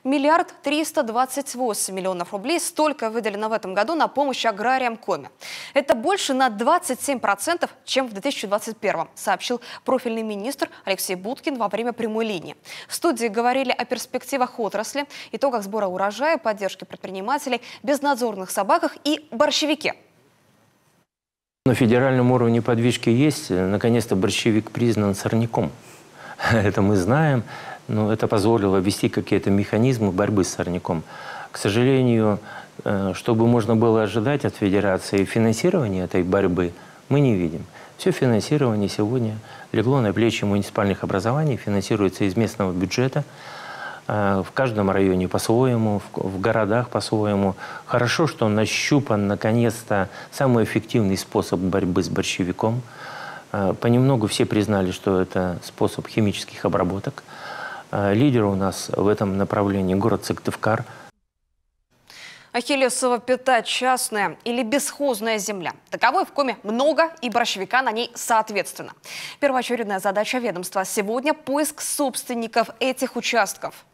Миллиард 328 миллионов рублей столько выделено в этом году на помощь аграриям Коми. Это больше на 27%, чем в 2021, сообщил профильный министр Алексей Будкин во время прямой линии. В студии говорили о перспективах отрасли, итогах сбора урожая, поддержке предпринимателей, безнадзорных собаках и борщевике. На федеральном уровне подвижки есть. Наконец-то борщевик признан сорняком. Это мы знаем. Но это позволило ввести какие-то механизмы борьбы с сорняком. К сожалению, чтобы можно было ожидать от Федерации финансирования этой борьбы, мы не видим. Все финансирование сегодня легло на плечи муниципальных образований, финансируется из местного бюджета. В каждом районе по-своему, в городах по-своему. Хорошо, что нащупан наконец-то самый эффективный способ борьбы с борщевиком. Понемногу все признали, что это способ химических обработок. Лидер у нас в этом направлении город Сыктывкар. Ахиллесова пята – частная или бесхозная земля. Таковой в Коми много, и борщевика на ней соответственно. Первоочередная задача ведомства сегодня – поиск собственников этих участков.